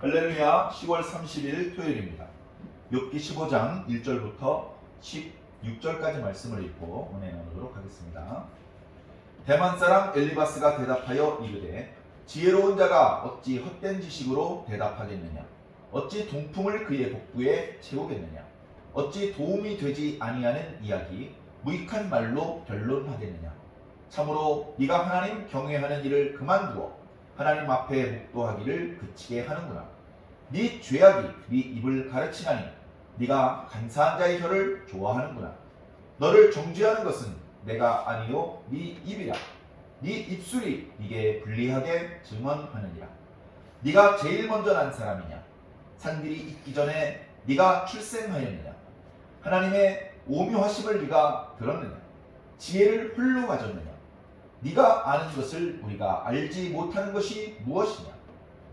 할렐루야. 10월 30일 토요일입니다. 욥기 15장 1절부터 16절까지 말씀을 읽고 은혜 나누도록 하겠습니다. 대만 사람 엘리바스가 대답하여 이르되 지혜로운 자가 어찌 헛된 지식으로 대답하겠느냐? 어찌 동풍을 그의 복부에 채우겠느냐? 어찌 도움이 되지 아니하는 이야기 무익한 말로 변론하겠느냐? 참으로 네가 하나님 경외하는 일을 그만두어 하나님 앞에 묵도하기를 그치게 하는구나. 네 죄악이 네 입을 가르치나니 네가 간사한 자의 혀를 좋아하는구나. 너를 정죄하는 것은 내가 아니요 네 입이라. 네 입술이 네게 불리하게 증언하느니라. 네가 제일 먼저 난 사람이냐? 산들이 있기 전에 네가 출생하였느냐? 하나님의 오묘하심을 네가 들었느냐? 지혜를 홀로 가졌느냐? 네가 아는 것을 우리가 알지 못하는 것이 무엇이냐?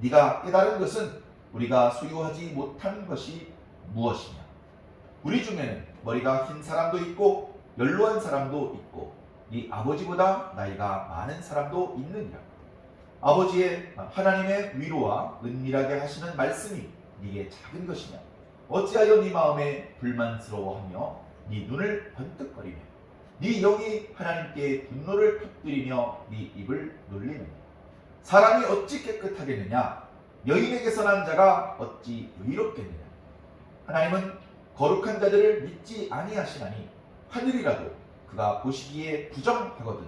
네가 깨달은 것은 우리가 소유하지 못한 것이 무엇이냐? 우리 중에는 머리가 흰 사람도 있고 연로한 사람도 있고 네 아버지보다 나이가 많은 사람도 있느니라. 아버지의 하나님의 위로와 은밀하게 하시는 말씀이 네게 작은 것이냐? 어찌하여 네 마음에 불만스러워하며 네 눈을 번뜩거리며 네 영이 하나님께 분노를 터뜨리며 네 입을 놀리느냐? 사람이 어찌 깨끗하겠느냐? 여인에게서 난 자가 어찌 의롭겠느냐? 하나님은 거룩한 자들을 믿지 아니하시나니 하늘이라도 그가 보시기에 부정하거든.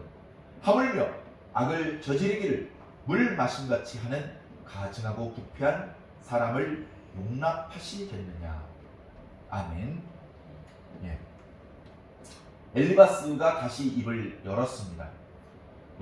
하물며 악을 저지르기를 물 마심같이 하는 가증하고 부패한 사람을 용납하시겠느냐? 아멘. 예. 엘리바스가 다시 입을 열었습니다.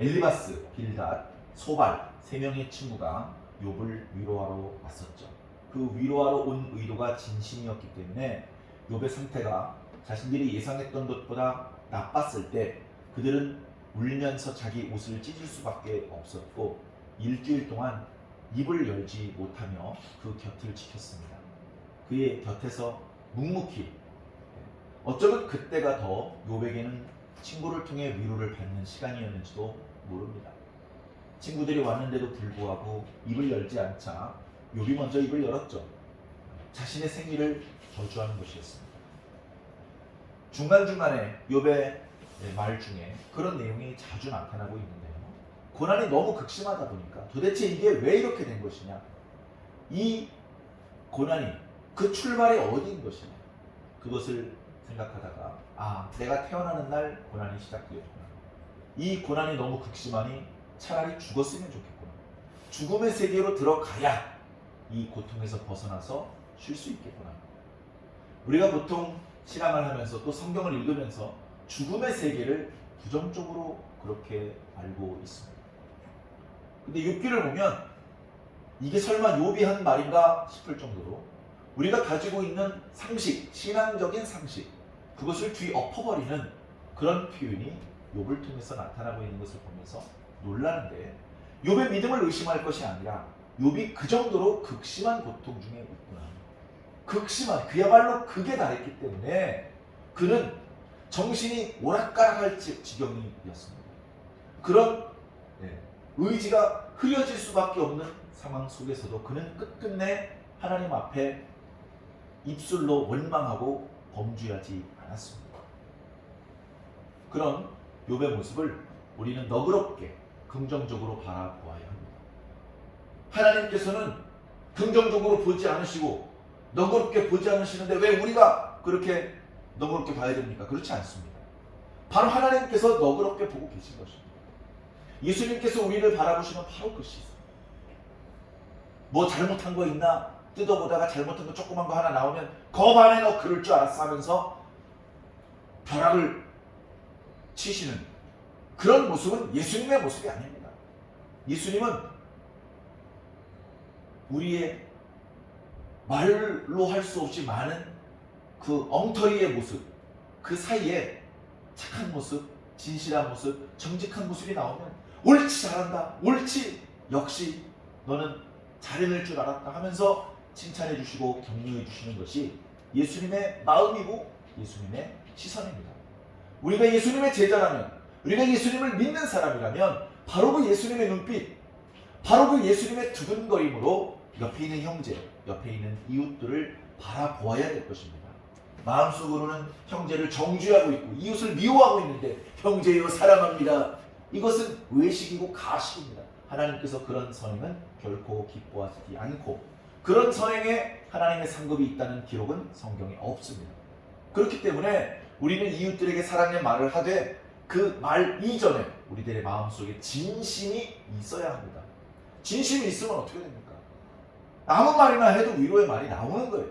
엘리바스, 빌닷, 소발 세 명의 친구가 욥을 위로하러 왔었죠. 그 위로하러 온 의도가 진심이었기 때문에 욥의 상태가 자신들이 예상했던 것보다 나빴을 때 그들은 울면서 자기 옷을 찢을 수밖에 없었고 일주일 동안 입을 열지 못하며 그 곁을 지켰습니다. 그의 곁에서 묵묵히, 어쩌면 그때가 더 욥에게는 친구를 통해 위로를 받는 시간이었는지도 모릅니다. 친구들이 왔는데도 불구하고 입을 열지 않자 욥이 먼저 입을 열었죠. 자신의 생일을 저주하는 것이었습니다. 중간중간에 욥의 말 중에 그런 내용이 자주 나타나고 있는데요. 고난이 너무 극심하다 보니까 도대체 이게 왜 이렇게 된 것이냐? 이 고난이 그 출발이 어디인 것이냐? 그것을 생각하다가 내가 태어나는 날 고난이 시작되었구나. 이 고난이 너무 극심하니 차라리 죽었으면 좋겠구나. 죽음의 세계로 들어가야 이 고통에서 벗어나서 쉴 수 있겠구나. 우리가 보통 신앙을 하면서 또 성경을 읽으면서 죽음의 세계를 부정적으로 그렇게 알고 있습니다. 근데 욥기를 보면 이게 설마 욥이 한 말인가 싶을 정도로 우리가 가지고 있는 상식, 신앙적인 상식, 그것을 뒤엎어버리는 그런 표현이 욥을 통해서 나타나고 있는 것을 보면서 놀라는데, 욥의 믿음을 의심할 것이 아니라 욥이 그 정도로 극심한 고통 중에 있구나. 극심한, 그야말로 극에 달했기 때문에 그는 정신이 오락가락할 지경이었습니다. 그런 의지가 흐려질 수밖에 없는 상황 속에서도 그는 끝끝내 하나님 앞에 입술로 원망하고 범죄하지 않았습니다. 그런 욥의 모습을 우리는 너그럽게 긍정적으로 바라보아야 합니다. 하나님께서는 긍정적으로 보지 않으시고 너그럽게 보지 않으시는데 왜 우리가 그렇게 너그럽게 봐야 됩니까? 그렇지 않습니다. 바로 하나님께서 너그럽게 보고 계신 것입니다. 예수님께서 우리를 바라보시는 바로 그 시선. 뭐 잘못한 거 있나? 뜯어보다가 잘못한 거 조그만 거 하나 나오면 거반에 너 그럴 줄 알았어 하면서 벼락을 치시는 그런 모습은 예수님의 모습이 아닙니다. 예수님은 우리의 말로 할 수 없이 많은 그 엉터리의 모습, 그 사이에 착한 모습, 진실한 모습, 정직한 모습이 나오면 옳지, 잘한다, 옳지, 역시 너는 잘해낼 줄 알았다 하면서 칭찬해 주시고 격려해 주시는 것이 예수님의 마음이고 예수님의 시선입니다. 우리가 예수님의 제자라면, 우리가 예수님을 믿는 사람이라면 바로 그 예수님의 눈빛, 바로 그 예수님의 두근거림으로 옆에 있는 형제, 옆에 있는 이웃들을 바라보아야 될 것입니다. 마음속으로는 형제를 정죄하고 있고 이웃을 미워하고 있는데 형제여 사랑합니다. 이것은 외식이고 가식입니다. 하나님께서 그런 선행은 결코 기뻐하지 않고 그런 선행에 하나님의 상급이 있다는 기록은 성경에 없습니다. 그렇기 때문에 우리는 이웃들에게 사랑의 말을 하되 그 말 이전에 우리들의 마음속에 진심이 있어야 합니다. 진심이 있으면 어떻게 됩니까? 아무 말이나 해도 위로의 말이 나오는 거예요.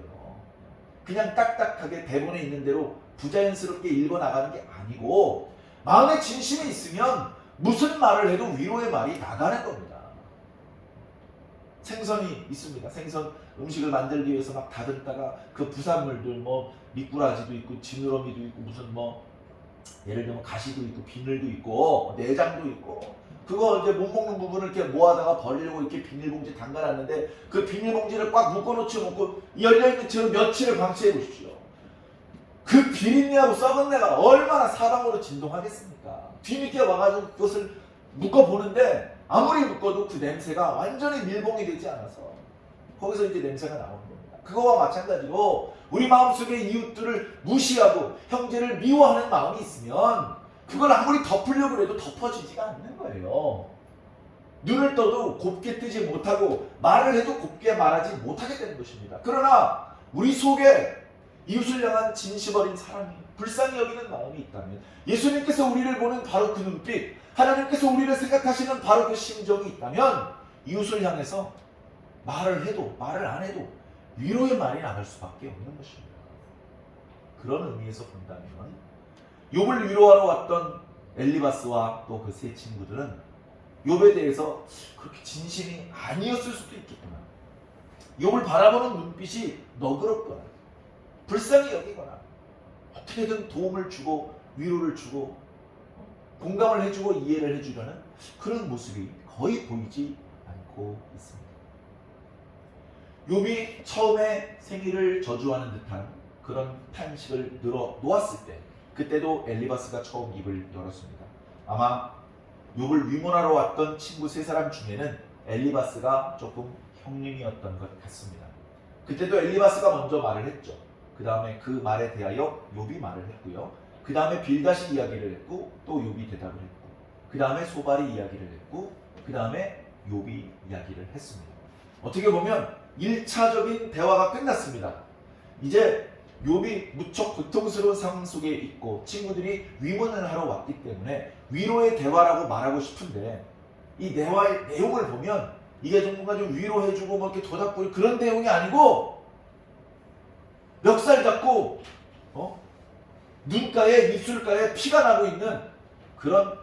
그냥 딱딱하게 대본에 있는 대로 부자연스럽게 읽어나가는 게 아니고 마음에 진심이 있으면 무슨 말을 해도 위로의 말이 나가는 겁니다. 생선이 있습니다. 생선 음식을 만들기 위해서 막 다듬다가 그 부산물들 뭐 미꾸라지도 있고 지느러미도 있고 무슨 뭐 예를 들면 가시도 있고 비늘도 있고 내장도 있고 그거 이제 못 먹는 부분을 이렇게 모아다가 버리려고 이렇게 비닐봉지 담가놨는데 그 비닐봉지를 꽉 묶어놓지 않고 열려있는 채로 며칠을 방치해 보십시오. 그 비린내하고 썩은 내가 얼마나 사방으로 진동하겠습니까? 뒤늦게 와가지고 그것을 묶어보는데 아무리 묶어도 그 냄새가 완전히 밀봉이 되지 않아서 거기서 이제 냄새가 나오는 겁니다. 그거와 마찬가지로 우리 마음속에 이웃들을 무시하고 형제를 미워하는 마음이 있으면 그걸 아무리 덮으려고 해도 덮어지지가 않는 거예요. 눈을 떠도 곱게 뜨지 못하고 말을 해도 곱게 말하지 못하게 되는 것입니다. 그러나 우리 속에 이웃을 향한 진심 어린 사랑이 불쌍히 여기는 마음이 있다면 예수님께서 우리를 보는 바로 그 눈빛 하나님께서 우리를 생각하시는 바로 그 심정이 있다면 이웃을 향해서 말을 해도 말을 안 해도 위로의 말이 나갈 수밖에 없는 것입니다. 그런 의미에서 본다면 욥을 위로하러 왔던 엘리바스와 또 그 세 친구들은 욥에 대해서 그렇게 진심이 아니었을 수도 있겠구나. 욥을 바라보는 눈빛이 너그럽거나 불쌍히 여기거나 어떻게든 도움을 주고 위로를 주고 공감을 해주고 이해를 해주려는 그런 모습이 거의 보이지 않고 있습니다. 욥이 처음에 생일을 저주하는 듯한 그런 탄식을 늘어 놓았을 때 그때도 엘리바스가 처음 입을 열었습니다. 아마 욥을 위문하러 왔던 친구 세 사람 중에는 엘리바스가 조금 형님이었던 것 같습니다. 그때도 엘리바스가 먼저 말을 했죠. 그 다음에 그 말에 대하여 욥이 말을 했고요. 그 다음에 빌닷이 이야기를 했고 또 욥이 대답을 했고 그 다음에 소발이 이야기를 했고 그 다음에 욥이 이야기를 했습니다. 어떻게 보면 1차적인 대화가 끝났습니다. 이제 욥이 무척 고통스러운 상황 속에 있고 친구들이 위문을 하러 왔기 때문에 위로의 대화라고 말하고 싶은데 이 대화의 내용을 보면 이게 뭔가 좀 위로해주고 뭐 이렇게 도닥거리고 그런 내용이 아니고 멱살 잡고 눈가에 입술가에 피가 나고 있는 그런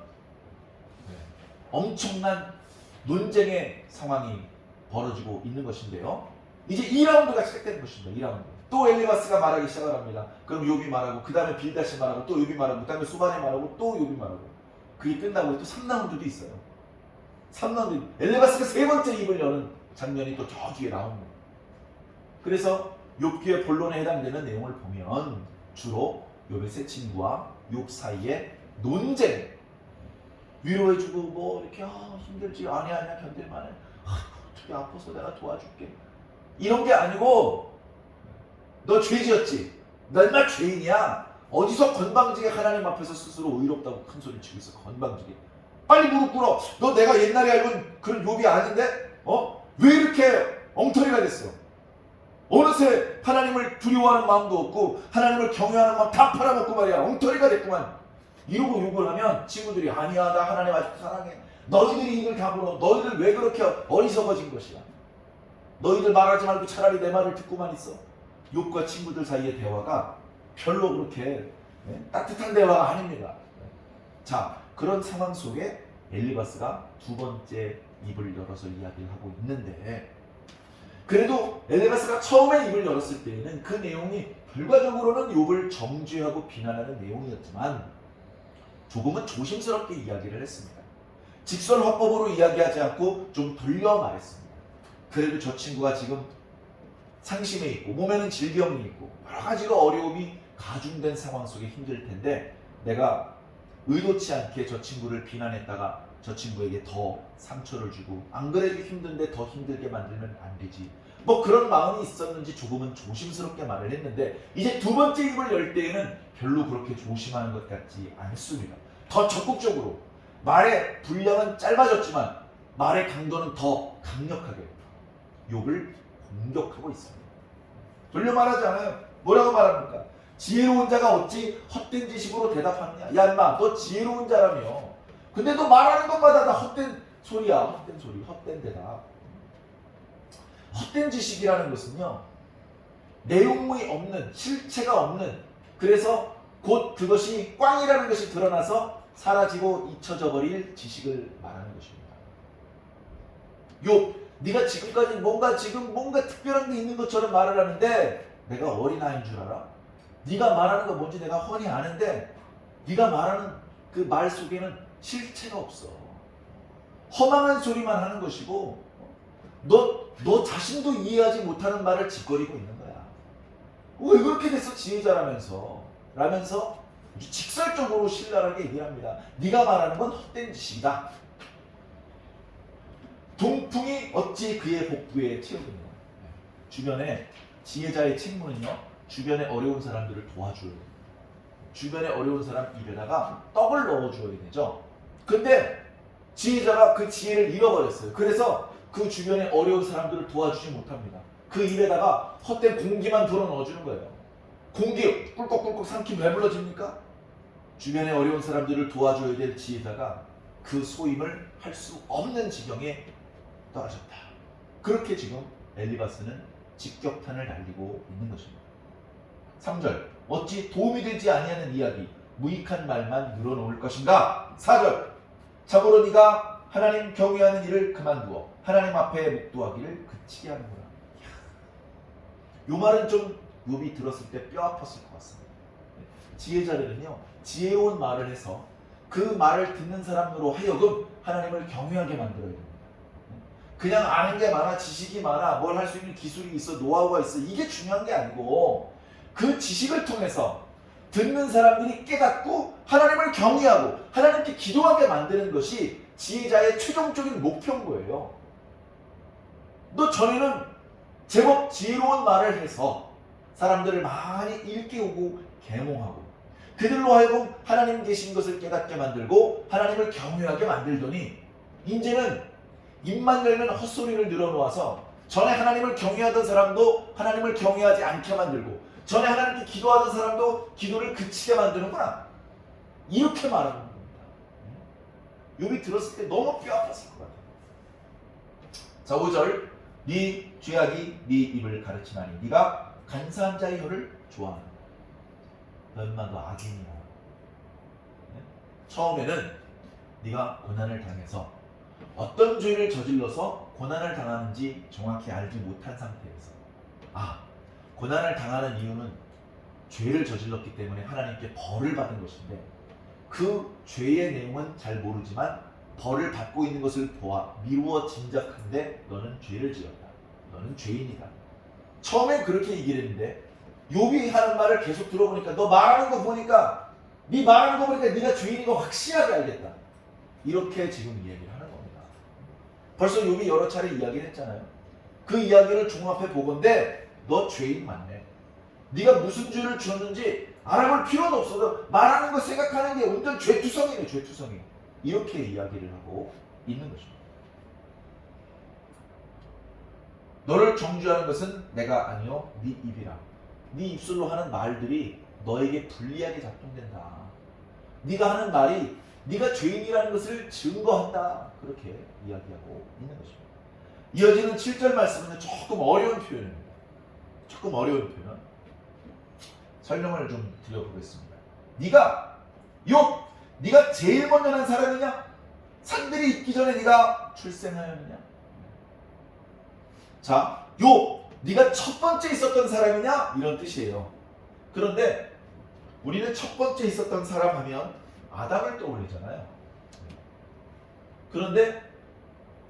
엄청난 논쟁의 상황이 벌어지고 있는 것인데요. 이제 2라운드가 시작되는 것입니다. 2라운드. 또 엘리바스가 말하기 시작을 합니다. 그럼 욥이 말하고 그 다음에 빌닷이 말하고 또 욥이 말하고 그 다음에 소반이 말하고 또 욥이 말하고 그게 끝나고 또 3라운드도 있어요. 3라운드 엘리바스가 세 번째 입을 여는 장면이 또 저 뒤에 나옵니다. 그래서 욥기의 본론에 해당되는 내용을 보면 주로 욥의 세 친구와 욥 사이의 논쟁 위로해주고 뭐 이렇게 힘들지 아니야 견딜만해 어떻게 아파서 내가 도와줄게 이런 게 아니고 너 죄 지었지? 너 얼마나 죄인이야? 어디서 건방지게 하나님 앞에서 스스로 의롭다고 큰 소리를 치고 있어. 건방지게 빨리 무릎 꿇어. 너 내가 옛날에 알던 그런 욥이 아닌데? 왜 이렇게 엉터리가 됐어? 어느새 하나님을 두려워하는 마음도 없고 하나님을 경외하는 마음 다 팔아먹고 말이야. 엉터리가 됐구만. 이러고 욕을 하면 친구들이 아니야 나 하나님 아직도 사랑해. 너희들이 이걸 다 물어. 너희들 왜 그렇게 어리석어진 것이야. 너희들 말하지 말고 차라리 내 말을 듣고만 있어. 욥과 친구들 사이의 대화가 별로 그렇게 따뜻한 대화가 아닙니다. 자, 그런 상황 속에 엘리바스가 두 번째 입을 열어서 이야기를 하고 있는데 그래도 엘리바스가 처음에 입을 열었을 때에는 그 내용이 결과적으로는 욥을 정죄하고 비난하는 내용이었지만 조금은 조심스럽게 이야기를 했습니다. 직설화법으로 이야기하지 않고 좀 돌려 말했습니다. 그래도 저 친구가 지금 상심에 있고 몸에는 질병이 있고 여러 가지로 어려움이 가중된 상황 속에 힘들 텐데 내가 의도치 않게 저 친구를 비난했다가 저 친구에게 더 상처를 주고 안 그래도 힘든데 더 힘들게 만들면 안 되지. 뭐 그런 마음이 있었는지 조금은 조심스럽게 말을 했는데 이제 두 번째 입을 열 때에는 별로 그렇게 조심하는 것 같지 않습니다. 더 적극적으로 말의 분량은 짧아졌지만 말의 강도는 더 강력하게 욥을 공격하고 있습니다. 돌려 말하지 않아요. 뭐라고 말합니까? 지혜로운 자가 어찌 헛된 지식으로 대답하느냐. 야 인마 너 지혜로운 자라며. 근데 너 말하는 것마다 다 헛된 소리야. 헛된 소리, 헛된 대답. 헛된 지식이라는 것은요, 내용이 없는, 실체가 없는, 그래서 곧 그것이 꽝이라는 것이 드러나서 사라지고 잊혀져 버릴 지식을 말하는 것입니다. 욥, 네가 지금까지 뭔가 특별한 게 있는 것처럼 말을 하는데 내가 어린아이인 줄 알아? 네가 말하는 거 뭔지 내가 훤히 아는데 네가 말하는 그 말 속에는 실체가 없어. 허망한 소리만 하는 것이고 너 자신도 이해하지 못하는 말을 짓거리고 있는 거야. 왜 그렇게 됐어 지혜자라면서 라면서 직설적으로 신랄하게 얘기를 합니다. 네가 말하는 건 헛된 짓이다. 동풍이 어찌 그의 복부에 튀어드느냐. 주변에 지혜자의 책무는요, 주변에 어려운 사람들을 도와줘야 돼요. 주변에 어려운 사람 입에다가 떡을 넣어줘야 되죠. 근데 지혜자가 그 지혜를 잃어버렸어요. 그래서 그 주변에 어려운 사람들을 도와주지 못합니다. 그 입에다가 헛된 공기만 불어넣어주는 거예요. 공기 꿀꺽꿀꺽 삼키면 왜 불러집니까? 주변에 어려운 사람들을 도와줘야 될 지혜자가 그 소임을 할 수 없는 지경에 떨어졌다. 그렇게 지금 엘리바스는 직격탄을 날리고 있는 것입니다. 3절 어찌 도움이 되지 아니하는 이야기 무익한 말만 늘어놓을 것인가. 4절 참으로 네가 하나님 경외하는 일을 그만두어 하나님 앞에 묵도하기를 그치게 하는구나. 이 말은 좀 욥이 들었을 때 뼈 아팠을 것 같습니다. 지혜자들은요, 지혜로운 말을 해서 그 말을 듣는 사람으로 하여금 하나님을 경외하게 만들어야 됩니다. 그냥 아는 게 많아, 지식이 많아, 뭘 할 수 있는 기술이 있어, 노하우가 있어, 이게 중요한 게 아니고 그 지식을 통해서 듣는 사람들이 깨닫고 하나님을 경외하고 하나님께 기도하게 만드는 것이 지혜자의 최종적인 목표인 거예요. 너 전에는 제법 지혜로운 말을 해서 사람들을 많이 일깨우고 계몽하고 그들로 하여금 하나님 계신 것을 깨닫게 만들고 하나님을 경외하게 만들더니 이제는 입만 열면 헛소리를 늘어놓아서 전에 하나님을 경외하던 사람도 하나님을 경외하지 않게 만들고 전에 하나님께 기도하던 사람도 기도를 그치게 만드는구나. 이렇게 말하는 겁니다. 욥이 들었을 때 너무 뼈 아팠을 것 같아요. 자, 5절 네 죄악이 네 입을 가르치나니 네가 간사한 자의 혀를 좋아하는다. 너희만도 악인이야. 처음에는 네가 고난을 당해서 어떤 죄를 저질러서 고난을 당하는지 정확히 알지 못한 상태에서 고난을 당하는 이유는 죄를 저질렀기 때문에 하나님께 벌을 받은 것인데 그 죄의 내용은 잘 모르지만 벌을 받고 있는 것을 보아 미루어 짐작한데 너는 죄를 지었다. 너는 죄인이다. 처음엔 그렇게 얘기를 했는데 욥이 하는 말을 계속 들어보니까 너 말하는 거 보니까 네 말하는 거 보니까 네가 죄인인 거 확실하게 알겠다. 이렇게 지금 이야기를 하는 겁니다. 벌써 욥이 여러 차례 이야기를 했잖아요. 그 이야기를 종합해 보건대 너 죄인 맞네. 네가 무슨 죄를 지었는지 알아볼 필요도 없어. 말하는 거 생각하는 게 완전 죄투성이네. 죄투성이. 이렇게 이야기를 하고 있는 것입니다. 너를 정죄하는 것은 내가 아니요 네 입이라. 네 입술로 하는 말들이 너에게 불리하게 작동된다. 네가 하는 말이 네가 죄인이라는 것을 증거한다. 그렇게 이야기하고 있는 것입니다. 이어지는 7절 말씀은 조금 어려운 표현입니다. 조금 어려운 표현. 설명을 좀 드려보겠습니다. 네가 제일 먼저 난 사람이냐? 산들이 있기 전에 네가 출생하였느냐? 자, 네가 첫 번째 있었던 사람이냐? 이런 뜻이에요. 그런데 우리는 첫 번째 있었던 사람 하면 아담을 떠올리잖아요. 그런데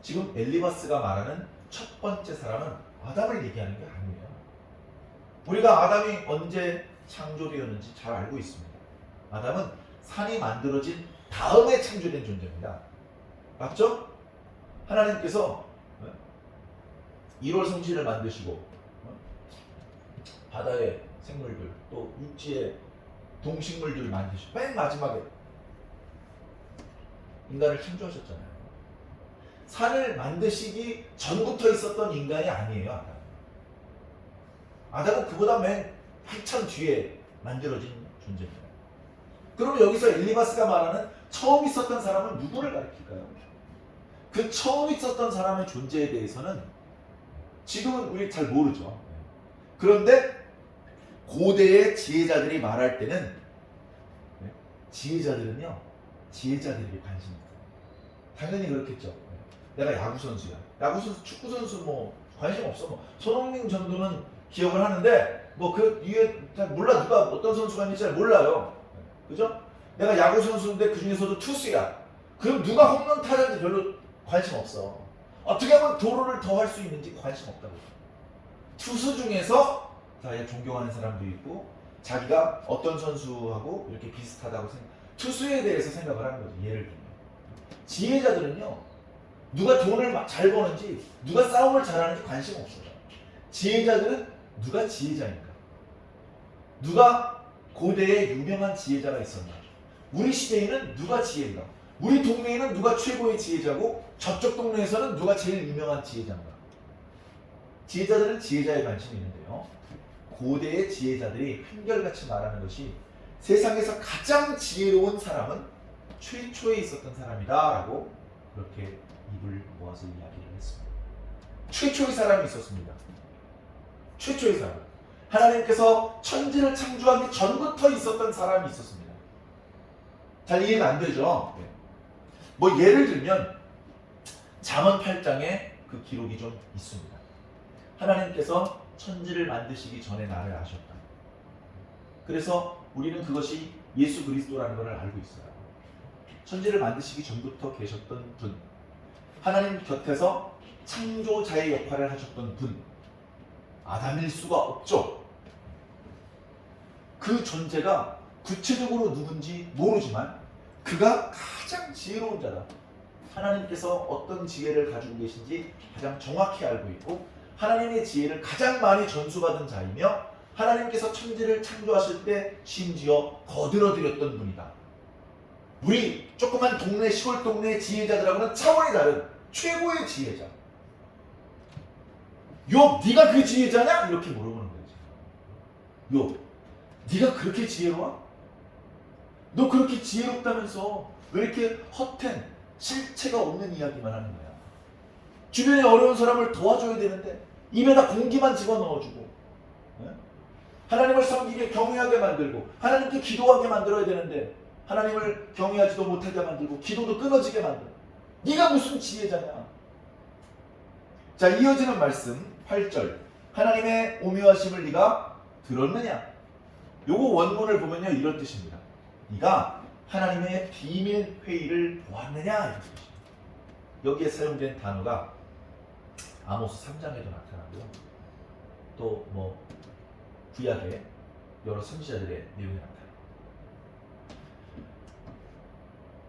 지금 엘리바스가 말하는 첫 번째 사람은 아담을 얘기하는 게 아니에요. 우리가 아담이 언제 창조되었는지 잘 알고 있습니다. 아담은 산이 만들어진 다음에 창조된 존재입니다. 맞죠? 하나님께서 1월 성취를 만드시고 바다의 생물들 또 육지의 동식물들을 만드시고 맨 마지막에 인간을 창조하셨잖아요. 산을 만드시기 전부터 있었던 인간이 아니에요. 아담은 그보다 맨 한참 뒤에 만들어진 존재입니다. 그럼 여기서 엘리바스가 말하는 처음 있었던 사람은 누구를 가리킬까요? 그 처음 있었던 사람의 존재에 대해서는 지금은 우리 잘 모르죠. 그런데 고대의 지혜자들이 말할 때는 지혜자들에게 관심이 있어요. 당연히 그렇겠죠. 내가 야구 선수야. 야구 선수, 축구 선수 뭐 관심 없어. 뭐 손흥민 정도는 기억을 하는데 뭐 그 이게 잘 몰라. 누가 어떤 선수가 있는지 잘 몰라요. 그죠? 내가 야구 선수인데 그 중에서도 투수야. 그럼 누가 홈런 타자인지 별로 관심 없어. 어떻게 하면 도루를 더 할 수 있는지 관심 없다고. 투수 중에서 자기가 존경하는 사람도 있고 자기가 어떤 선수하고 이렇게 비슷하다고 투수에 대해서 생각을 하는 거죠. 예를 들면 지혜자들은요, 누가 돈을 잘 버는지 누가 싸움을 잘하는지 관심 없어요. 지혜자들은 누가 지혜자인가, 누가 고대에 유명한 지혜자가 있었나, 우리 시대에는 누가 지혜인가, 우리 동네에는 누가 최고의 지혜자고 저쪽 동네에서는 누가 제일 유명한 지혜자인가. 지혜자들은 지혜자에 관심이 있는데요, 고대의 지혜자들이 한결같이 말하는 것이 세상에서 가장 지혜로운 사람은 최초에 있었던 사람이다 라고 그렇게 입을 모아서 이야기를 했습니다. 최초의 사람이 있었습니다. 최초의 사람. 하나님께서 천지를 창조하기 전부터 있었던 사람이 있었습니다. 잘 이해가 안 되죠? 뭐 예를 들면 잠언 8장에 그 기록이 좀 있습니다. 하나님께서 천지를 만드시기 전에 나를 아셨다. 그래서 우리는 그것이 예수 그리스도라는 것을 알고 있어요. 천지를 만드시기 전부터 계셨던 분, 하나님 곁에서 창조자의 역할을 하셨던 분, 아담일 수가 없죠. 그 존재가 구체적으로 누군지 모르지만 그가 가장 지혜로운 자다. 하나님께서 어떤 지혜를 가지고 계신지 가장 정확히 알고 있고 하나님의 지혜를 가장 많이 전수받은 자이며 하나님께서 천지를 창조하실 때 심지어 거들어드렸던 분이다. 우리 조그만 동네, 시골 동네 지혜자들하고는 차원이 다른 최고의 지혜자. 욥, 네가 그 지혜자냐? 이렇게 물어보는 거지. 욥, 네가 그렇게 지혜로워? 너 그렇게 지혜롭다면서 왜 이렇게 헛된 실체가 없는 이야기만 하는 거야? 주변에 어려운 사람을 도와줘야 되는데 입에다 공기만 집어넣어주고, 하나님을 섬기게 경외하게 만들고 하나님께 기도하게 만들어야 되는데 하나님을 경외하지도 못하게 만들고 기도도 끊어지게 만들고, 네가 무슨 지혜자냐? 자, 이어지는 말씀 8절, 하나님의 오묘하심을 네가 들었느냐? 요거 원문을 보면요 이런 뜻입니다. 네가 하나님의 비밀 회의를 보았느냐? 이런 뜻입니다. 여기에 사용된 단어가 아모스 3장에도 나타나고요, 또 뭐 구약의 여러 선지자들의 내용이 나타납니다.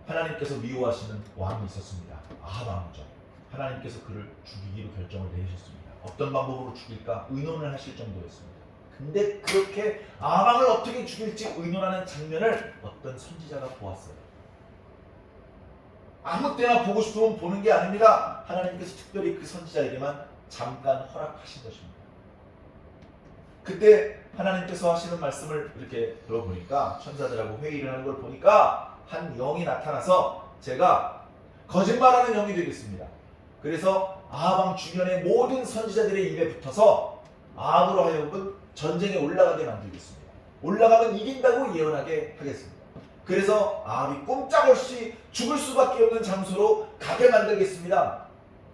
하나님께서 미워하시는 왕이 있었습니다. 아합 왕이죠. 하나님께서 그를 죽이기로 결정을 내리셨습니다. 어떤 방법으로 죽일까 의논을 하실 정도였습니다. 근데 그렇게 아합 왕을 어떻게 죽일지 의논하는 장면을 어떤 선지자가 보았어요. 아무 때나 보고 싶으면 보는 게 아닙니다. 하나님께서 특별히 그 선지자에게만 잠깐 허락하신 것입니다. 그때 하나님께서 하시는 말씀을 이렇게 들어보니까, 천사들하고 회의를 하는 걸 보니까 한 영이 나타나서 제가 거짓말하는 영이 되겠습니다. 그래서 아합 왕 주변의 모든 선지자들의 입에 붙어서 아합으로 하여금 전쟁에 올라가게 만들겠습니다. 올라가면 이긴다고 예언하게 하겠습니다. 그래서 아합이 꼼짝없이 죽을 수밖에 없는 장소로 가게 만들겠습니다.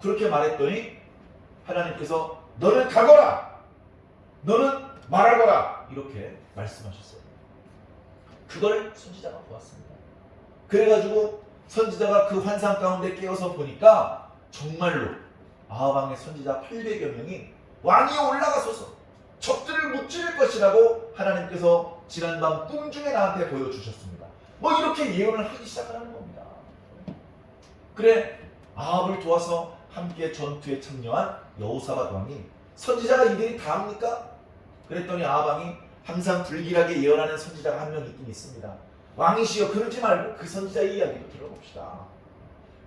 그렇게 말했더니 하나님께서 너는 가거라, 너는 말하거라, 이렇게 말씀하셨어요. 그걸 선지자가 보았습니다. 그래가지고 선지자가 그 환상 가운데 깨어서 보니까 정말로 아합 왕의 선지자 800여 명이 왕이 올라가소서 적들을 무찌를 것이라고 하나님께서 지난밤 꿈 중에 나한테 보여주셨습니다. 뭐 이렇게 예언을 하기 시작하는 겁니다. 그래, 아합을 도와서 함께 전투에 참여한 여호사밧 왕이 선지자가 이들이 다 합니까? 그랬더니 아합 왕이 항상 불길하게 예언하는 선지자가 한 명 있긴 있습니다. 왕이시여 그러지 말고 그 선지자의 이야기도 들어봅시다.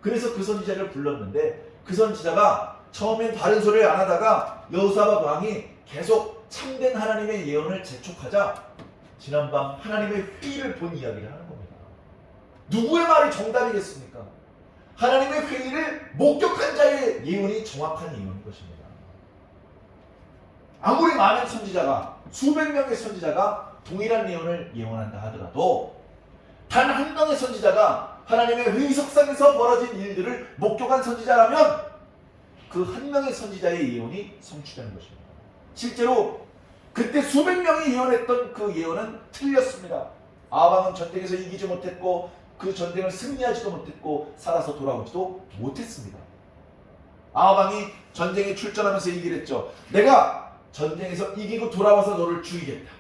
그래서 그 선지자를 불렀는데 그 선지자가 처음엔 바른 소리를 안 하다가 여호사밧 왕이 계속 참된 하나님의 예언을 재촉하자 지난밤 하나님의 회의를 본 이야기를 하는 겁니다. 누구의 말이 정답이겠습니까? 하나님의 회의를 목격한 자의 예언이 정확한 예언인 것입니다. 아무리 많은 선지자가 수백 명의 선지자가 동일한 예언을 예언한다 하더라도 단 한 명의 선지자가 하나님의 회의석상에서 벌어진 일들을 목격한 선지자라면 그 한 명의 선지자의 예언이 성취되는 것입니다. 실제로 그때 수백 명이 예언했던 그 예언은 틀렸습니다. 아합 왕은 전쟁에서 이기지 못했고 그 전쟁을 승리하지도 못했고 살아서 돌아오지도 못했습니다. 아합 왕이 전쟁에 출전하면서 얘기를 했죠. 내가 전쟁에서 이기고 돌아와서 너를 죽이겠다.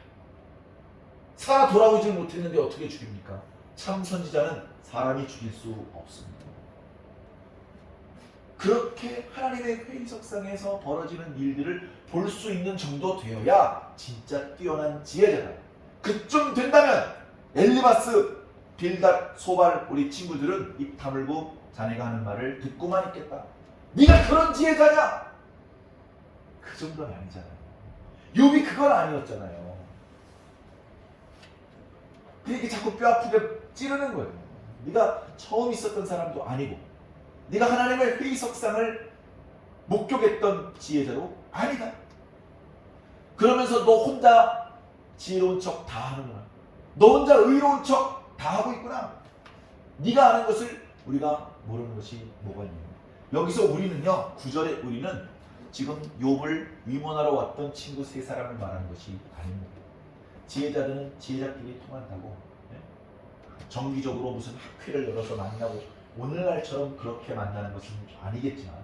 살아 돌아오지 못했는데 어떻게 죽입니까? 참 선지자는 사람이 죽일 수 없습니다. 그렇게 하나님의 회의석상에서 벌어지는 일들을 볼 수 있는 정도 되어야 진짜 뛰어난 지혜자다. 그쯤 된다면 엘리바스, 빌닷, 소발 우리 친구들은 입 다물고 자네가 하는 말을 듣고만 있겠다. 네가 그런 지혜자냐? 그 정도는 아니잖아요. 욥이 그건 아니었잖아요. 그렇게 자꾸 뼈 아프게 찌르는 거예요. 네가 처음 있었던 사람도 아니고 네가 하나님의 회의석상을 목격했던 지혜자도 아니다. 그러면서 너 혼자 지혜로운 척 다 하는구나. 너 혼자 의로운 척 다 하고 있구나. 네가 아는 것을 우리가 모르는 것이 뭐가 있냐. 여기서 우리는요, 9절에 우리는 지금 욥을 위문하러 왔던 친구 세 사람을 말하는 것이 아닙니다. 지혜자들은 지혜자끼리 통한다고 정기적으로 무슨 학회를 열어서 만나고 오늘날처럼 그렇게 만나는 것은 아니겠지만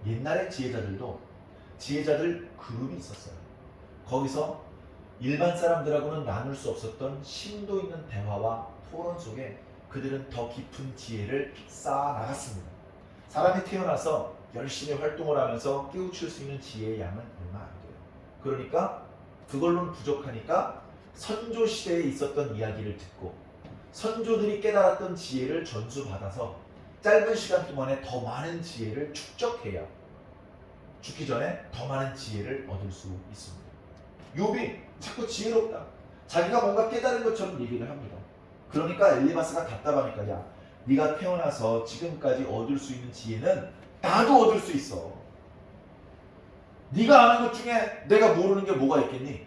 옛날의 지혜자들도 지혜자들 그룹이 있었어요. 거기서 일반 사람들하고는 나눌 수 없었던 심도 있는 대화와 토론 속에 그들은 더 깊은 지혜를 쌓아 나갔습니다. 사람이 태어나서 열심히 활동을 하면서 깨우칠 수 있는 지혜의 양은 얼마 안 돼요. 그러니까 그걸로는 부족하니까 선조 시대에 있었던 이야기를 듣고 선조들이 깨달았던 지혜를 전수받아서 짧은 시간 동안에 더 많은 지혜를 축적해야 죽기 전에 더 많은 지혜를 얻을 수 있습니다. 욥이 자꾸 지혜롭다. 자기가 뭔가 깨달은 것처럼 얘기를 합니다. 그러니까 엘리바스가 답답하니까 야, 네가 태어나서 지금까지 얻을 수 있는 지혜는 나도 얻을 수 있어. 네가 아는 것 중에 내가 모르는 게 뭐가 있겠니?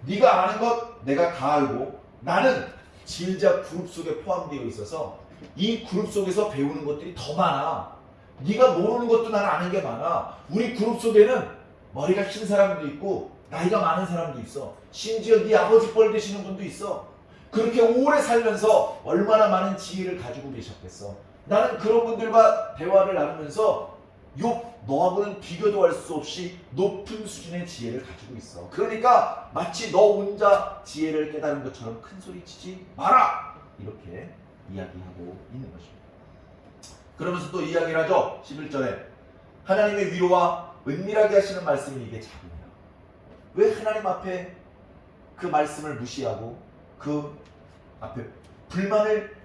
네가 아는 것 내가 다 알고 나는 지혜자 그룹 속에 포함되어 있어서 이 그룹 속에서 배우는 것들이 더 많아. 네가 모르는 것도 나는 아는 게 많아. 우리 그룹 속에는 머리가 긴 사람도 있고 나이가 많은 사람도 있어. 심지어 네 아버지 뻘 되시는 분도 있어. 그렇게 오래 살면서 얼마나 많은 지혜를 가지고 계셨겠어. 나는 그런 분들과 대화를 나누면서 욥 너하고는 비교도 할 수 없이 높은 수준의 지혜를 가지고 있어. 그러니까 마치 너 혼자 지혜를 깨달은 것처럼 큰 소리 치지 마라. 이렇게 이야기하고 있는 것입니다. 그러면서 또 이야기를 하죠. 11절에 하나님의 위로와 은밀하게 하시는 말씀이 이게 작으냐. 왜 하나님 앞에 그 말씀을 무시하고 그 앞에 불만을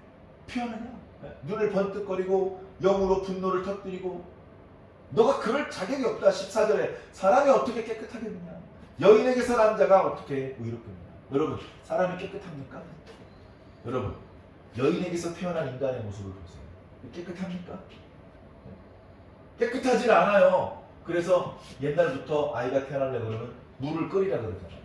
표현하냐. 눈을 번뜩거리고 영으로 분노를 터뜨리고 너가 그럴 자격이 없다. 14절에 사람이 어떻게 깨끗하겠느냐. 여인에게서 남자가 어떻게 의롭겠느냐. 여러분 사람이 깨끗합니까? 여러분 여인에게서 태어난 인간의 모습을 보세요. 깨끗합니까? 깨끗하질 않아요. 그래서 옛날부터 아이가 태어나려고 그러면 물을 끓이라 그러잖아요.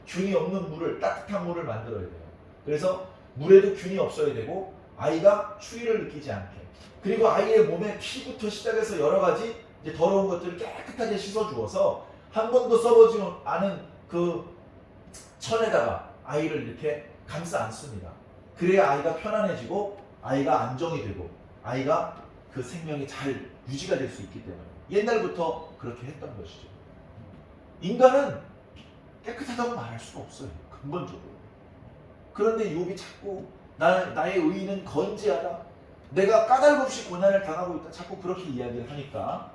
균이 없는 물을, 따뜻한 물을 만들어야 돼요. 그래서 물에도 균이 없어야 되고 아이가 추위를 느끼지 않게, 그리고 아이의 몸에 피부터 시작해서 여러 가지 이제 더러운 것들을 깨끗하게 씻어 주어서 한 번도 써보지 않은 그 천에다가 아이를 이렇게 감싸 안습니다. 그래야 아이가 편안해지고 아이가 안정이 되고 아이가 그 생명이 잘 유지가 될 수 있기 때문에 옛날부터 그렇게 했던 것이죠. 인간은 깨끗하다고 말할 수가 없어요. 근본적으로. 그런데 욥이 자꾸 나의 의는 건재하다. 내가 까닭없이 고난을 당하고 있다. 자꾸 그렇게 이야기를 하니까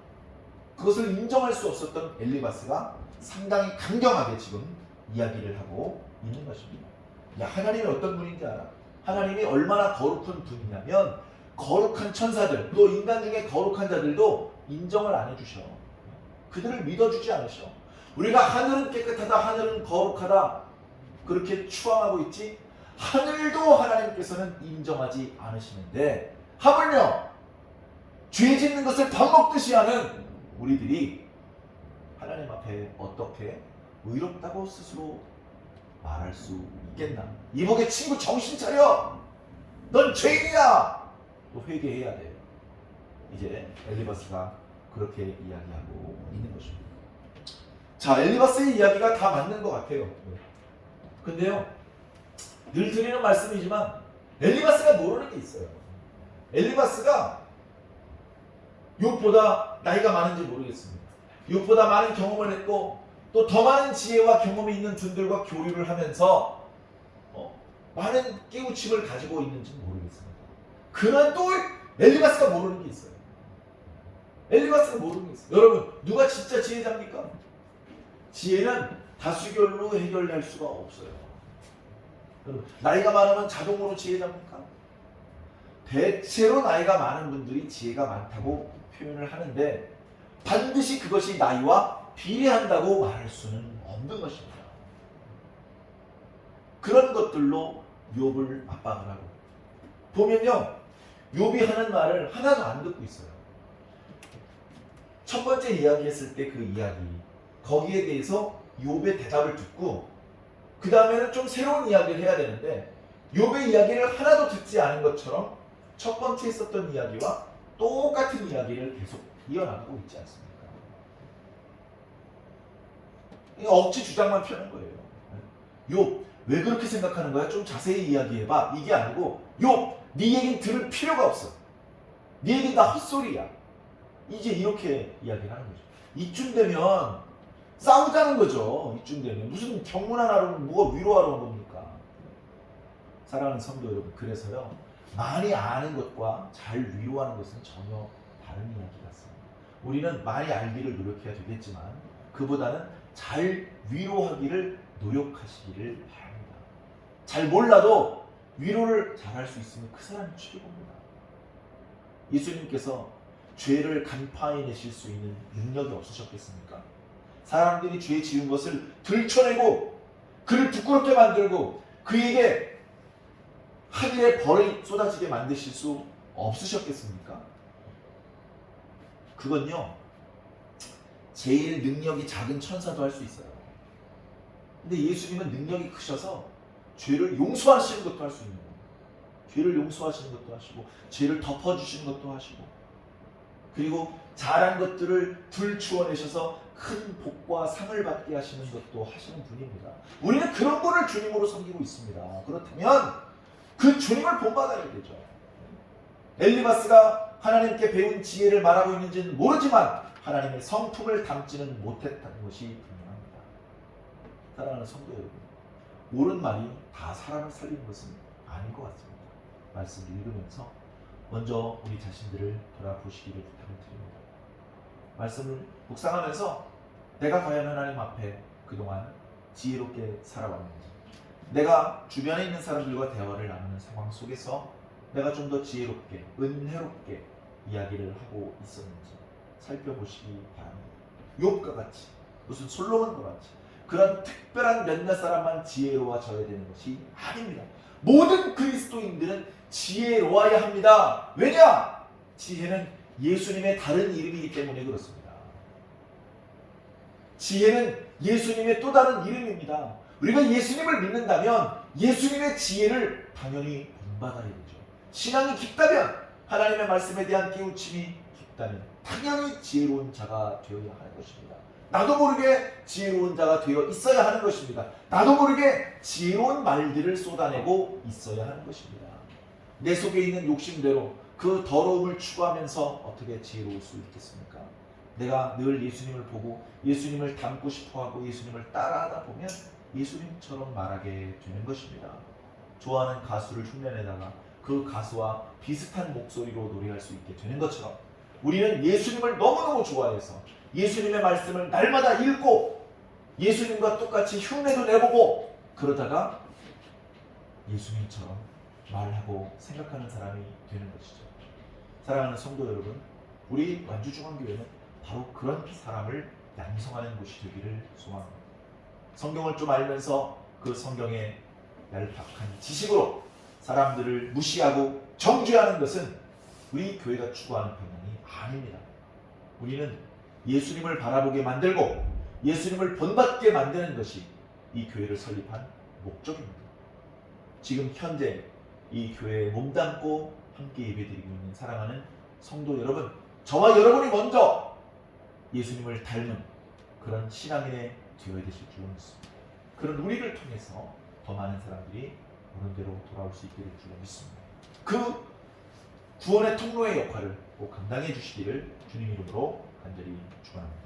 그것을 인정할 수 없었던 엘리바스가 상당히 강경하게 지금 이야기를 하고 있는 것입니다. 야, 하나님이 어떤 분인지 알아? 하나님이 얼마나 거룩한 분이냐면 거룩한 천사들 또 인간 중에 거룩한 자들도 인정을 안 해주셔. 그들을 믿어주지 않으셔. 우리가 하늘은 깨끗하다, 하늘은 거룩하다 그렇게 추앙하고 있지 하늘도 하나님께서는 인정하지 않으시는데 하물며 죄 짓는 것을 밥 먹듯이 하는 우리들이 하나님 앞에 어떻게 의롭다고 스스로 말할 수 있겠나? 이복의 친구 정신 차려! 넌 죄인이야! 또 회개해야 돼요. 이제 엘리바스가 그렇게 이야기하고 있는 것입니다. 자, 엘리바스의 이야기가 다 맞는 것 같아요. 근데요, 늘 드리는 말씀이지만 엘리바스가 모르는 게 있어요. 엘리바스가 욥보다 나이가 많은지 모르겠습니다. 욥보다 많은 경험을 했고 또 더 많은 지혜와 경험이 있는 분들과 교류를 하면서 많은 깨우침을 가지고 있는지 모르겠습니다. 그러나 또 엘리바스가 모르는 게 있어요. 엘리바스가 모르는 게 있어요. 여러분, 누가 진짜 지혜자입니까? 지혜는 다수결로 해결할 수가 없어요. 여러분, 나이가 많으면 자동으로 지혜자입니까? 대체로 나이가 많은 분들이 지혜가 많다고 표현을 하는데 반드시 그것이 나이와 비례한다고 말할 수는 없는 것입니다. 그런 것들로 욥을 압박을 하고 보면요, 욥이 하는 말을 하나도 안 듣고 있어요. 첫 번째 이야기했을 때 그 이야기 거기에 대해서 욥의 대답을 듣고 그 다음에는 좀 새로운 이야기를 해야 되는데 욥의 이야기를 하나도 듣지 않은 것처럼 첫 번째 했었던 이야기와 똑같은 이야기를 계속 이어나가고 있지 않습니까? 억지 주장만 펴는 거예요. 욥, 왜 그렇게 생각하는 거야? 좀 자세히 이야기해봐. 이게 아니고 욥, 네 얘기는 들을 필요가 없어. 네 얘기는 다 헛소리야. 이제 이렇게 이야기를 하는 거죠. 이쯤 되면 싸우자는 거죠. 이쯤 되면 무슨 병문안 하러 뭐가 위로하러 온 겁니까? 사랑하는 성도 여러분, 그래서요, 많이 아는 것과 잘 위로하는 것은 전혀 다른 이야기 같습니다. 우리는 많이 알기를 노력해야 되겠지만 그보다는 잘 위로하기를 노력하시기를 바랍니다. 잘 몰라도 위로를 잘할 수 있으면 그 사람이 최고입니다. 예수님께서 죄를 간파해내실 수 있는 능력이 없으셨겠습니까? 사람들이 죄 지은 것을 들춰내고 그를 부끄럽게 만들고 그에게 하늘의 벌이 쏟아지게 만드실 수 없으셨겠습니까? 그건요, 제일 능력이 작은 천사도 할 수 있어요. 근데 예수님은 능력이 크셔서 죄를 용서하시는 것도 할 수 있는 거예요. 죄를 용서하시는 것도 하시고 죄를 덮어주시는 것도 하시고 그리고 잘한 것들을 들추어내셔서 큰 복과 상을 받게 하시는 것도 하시는 분입니다. 우리는 그런 분을 주님으로 섬기고 있습니다. 그렇다면 그 주님을 본받아야 되죠. 엘리바스가 하나님께 배운 지혜를 말하고 있는지는 모르지만 하나님의 성품을 담지는 못했다는 것이 분명합니다. 사랑하는 성도 여러분, 옳은 말이 다 사람을 살리는 것은 아닌 것 같습니다. 말씀을 읽으면서 먼저 우리 자신들을 돌아보시기를 부탁을 드립니다. 말씀을 묵상하면서 내가 과연 하나님 앞에 그동안 지혜롭게 살아왔는지, 내가 주변에 있는 사람들과 대화를 나누는 상황 속에서 내가 좀 더 지혜롭게, 은혜롭게 이야기를 하고 있었는지 살펴보시기 바랍니다. 욥과 같이, 무슨 솔로몬과 같이 그런 특별한 몇몇 사람만 지혜로워져야 되는 것이 아닙니다. 모든 그리스도인들은 지혜로워야 합니다. 왜냐? 지혜는 예수님의 다른 이름이기 때문에 그렇습니다. 지혜는 예수님의 또 다른 이름입니다. 우리가 예수님을 믿는다면 예수님의 지혜를 당연히 본받아야 되죠. 신앙이 깊다면, 하나님의 말씀에 대한 깨우침이 깊다면 당연히 지혜로운 자가 되어야 하는 것입니다. 나도 모르게 지혜로운 자가 되어 있어야 하는 것입니다. 나도 모르게 지혜로운 말들을 쏟아내고 있어야 하는 것입니다. 내 속에 있는 욕심대로 그 더러움을 추구하면서 어떻게 지혜로울 수 있겠습니까? 내가 늘 예수님을 보고 예수님을 닮고 싶어하고 예수님을 따라하다 보면 예수님처럼 말하게 되는 것입니다. 좋아하는 가수를 흉내내다가 그 가수와 비슷한 목소리로 노래할 수 있게 되는 것처럼 우리는 예수님을 너무너무 좋아해서 예수님의 말씀을 날마다 읽고 예수님과 똑같이 흉내도 내보고 그러다가 예수님처럼 말하고 생각하는 사람이 되는 것이죠. 사랑하는 성도 여러분, 우리 완주중앙교회는 바로 그런 사람을 양성하는 곳이 되기를 소망합니다. 성경을 좀 알면서 그 성경의 얄팍한 지식으로 사람들을 무시하고 정죄하는 것은 우리 교회가 추구하는 방향이 아닙니다. 우리는 예수님을 바라보게 만들고 예수님을 본받게 만드는 것이 이 교회를 설립한 목적입니다. 지금 현재 이 교회에 몸담고 함께 예배드리고 있는 사랑하는 성도 여러분, 저와 여러분이 먼저 예수님을 닮은 그런 신앙인의 되어야 되실 줄 믿습니다. 그런 우리를 통해서 더 많은 사람들이 오른대로 돌아올 수 있게 될 줄 믿습니다. 그 구원의 통로의 역할을 꼭 감당해 주시기를 주님 이름으로 간절히 축원합니다.